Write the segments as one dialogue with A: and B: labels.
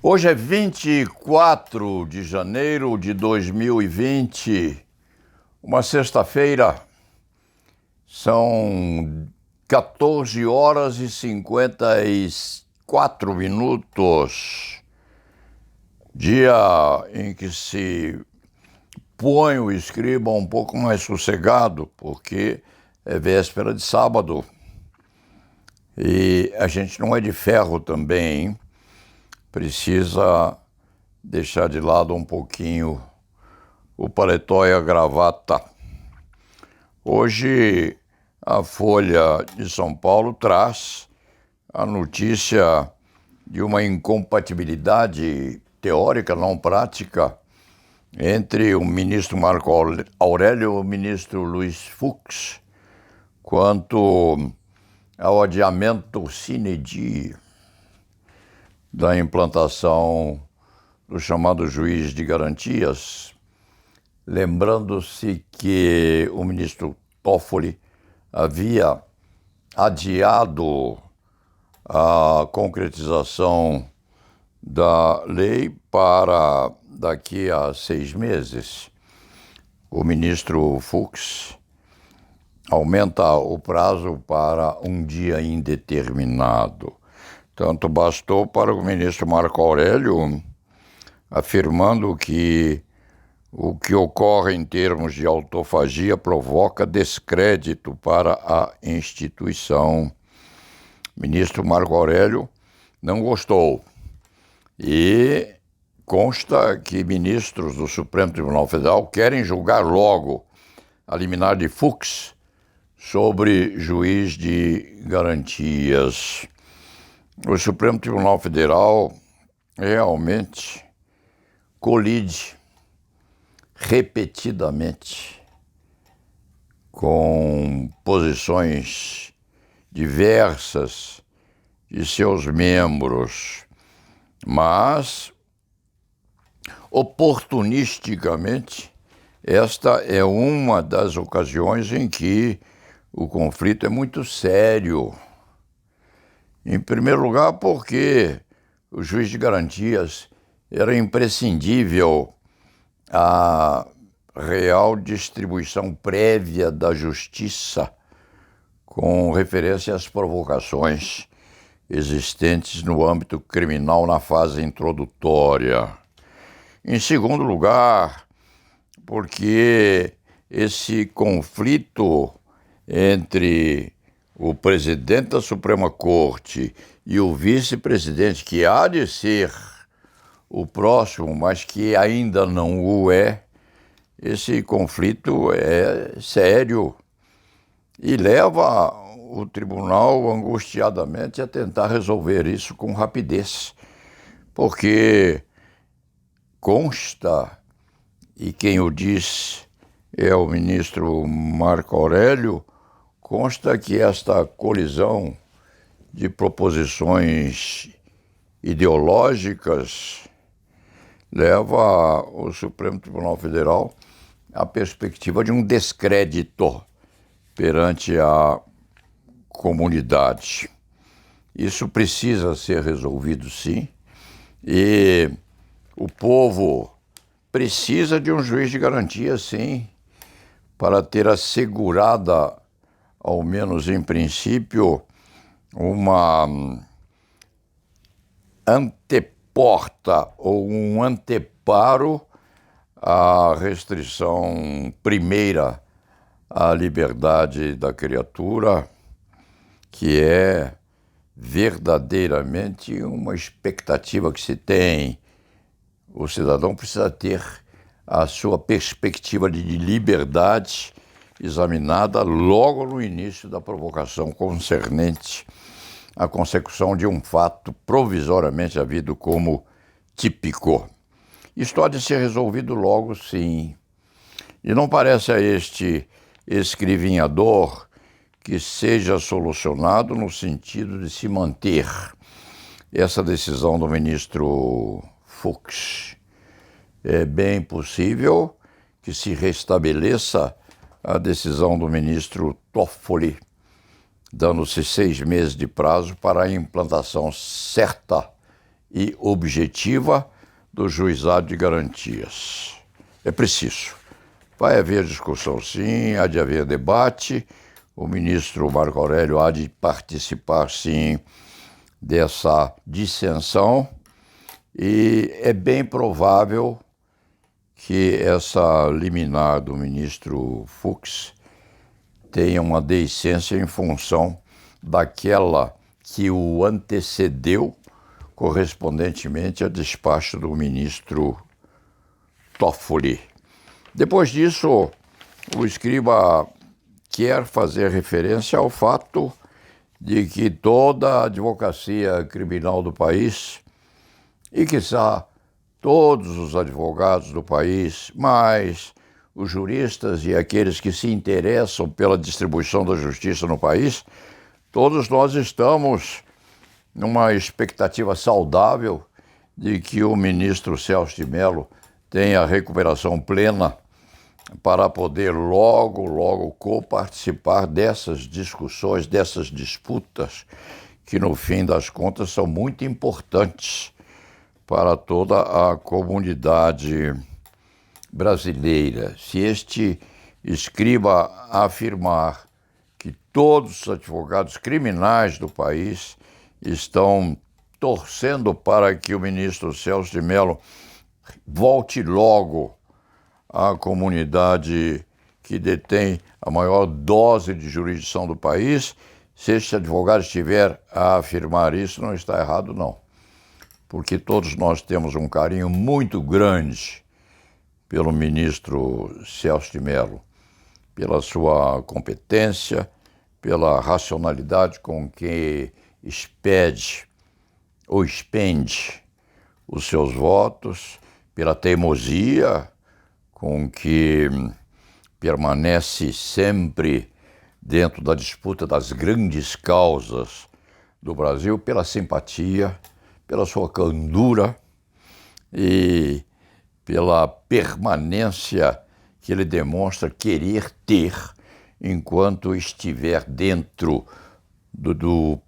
A: Hoje é 24 de janeiro de 2020, uma sexta-feira, são 14 horas e 54 minutos, dia em que se põe o escriba um pouco mais sossegado, porque é véspera de sábado e a gente não é de ferro também, hein? Precisa deixar de lado um pouquinho o paletó e a gravata. Hoje a Folha de São Paulo traz a notícia de uma incompatibilidade teórica, não prática, entre o ministro Marco Aurélio e o ministro Luiz Fux quanto ao adiamento sine die da implantação do chamado juiz de garantias, lembrando-se que o ministro Toffoli havia adiado a concretização da lei para daqui a 6 meses. O ministro Fux aumenta o prazo para um dia indeterminado. Tanto bastou para o ministro Marco Aurélio, afirmando que o que ocorre em termos de autofagia provoca descrédito para a instituição. O ministro Marco Aurélio não gostou e consta que ministros do Supremo Tribunal Federal querem julgar logo a liminar de Fux sobre juiz de garantias. O Supremo Tribunal Federal realmente colide repetidamente com posições diversas de seus membros, mas oportunisticamente esta é uma das ocasiões em que o conflito é muito sério. Em primeiro lugar, porque o juiz de garantias era imprescindível à real distribuição prévia da justiça com referência às provocações existentes no âmbito criminal na fase introdutória. Em segundo lugar, porque esse conflito entre o presidente da Suprema Corte e o vice-presidente, que há de ser o próximo, mas que ainda não o é, esse conflito é sério e leva o tribunal angustiadamente a tentar resolver isso com rapidez, porque consta, e quem o diz é o ministro Marco Aurélio, consta que esta colisão de proposições ideológicas leva o Supremo Tribunal Federal à perspectiva de um descrédito perante a comunidade. Isso precisa ser resolvido, sim, e o povo precisa de um juiz de garantia, sim, para ter assegurada, ao menos em princípio, uma anteporta ou um anteparo à restrição primeira à liberdade da criatura, que é verdadeiramente uma expectativa que se tem. O cidadão precisa ter a sua perspectiva de liberdade examinada logo no início da provocação concernente à consecução de um fato provisoriamente havido como típico. Isto há de ser resolvido logo, sim. E não parece a este escrivinhador que seja solucionado no sentido de se manter essa decisão do ministro Fux. É bem possível que se restabeleça a decisão do ministro Toffoli, dando-se 6 meses de prazo para a implantação certa e objetiva do Juizado de Garantias. É preciso. Vai haver discussão, sim, há de haver debate. O ministro Marco Aurélio há de participar, sim, dessa dissensão, e é bem provável que essa liminar do ministro Fux tenha uma deiscência em função daquela que o antecedeu, correspondentemente a despacho do ministro Toffoli. Depois disso, o escriba quer fazer referência ao fato de que toda a advocacia criminal do país, e quiçá todos os advogados do país, mas os juristas e aqueles que se interessam pela distribuição da justiça no país, todos nós estamos numa expectativa saudável de que o ministro Celso de Mello tenha a recuperação plena para poder logo coparticipar dessas discussões, dessas disputas, que no fim das contas são muito importantes para toda a comunidade brasileira. Se este escriba afirmar que todos os advogados criminais do país estão torcendo para que o ministro Celso de Mello volte logo à comunidade que detém a maior dose de jurisdição do país, se este advogado estiver a afirmar isso, não está errado, não. Porque todos nós temos um carinho muito grande pelo ministro Celso de Mello, pela sua competência, pela racionalidade com que expende os seus votos, pela teimosia com que permanece sempre dentro da disputa das grandes causas do Brasil, pela simpatia, pela sua candura e pela permanência que ele demonstra querer ter enquanto estiver dentro do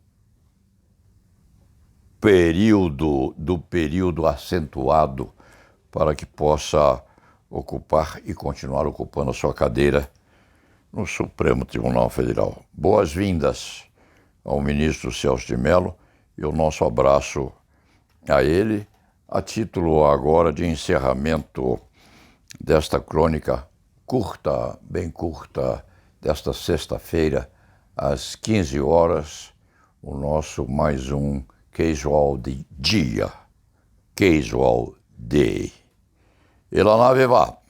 A: período acentuado para que possa ocupar e continuar ocupando a sua cadeira no Supremo Tribunal Federal. Boas-vindas ao ministro Celso de Mello e o nosso abraço a ele, a título agora de encerramento desta crônica curta, bem curta, desta sexta-feira, às 15 horas, o nosso mais um Casual Dia. Casual Day. E lá na Viva!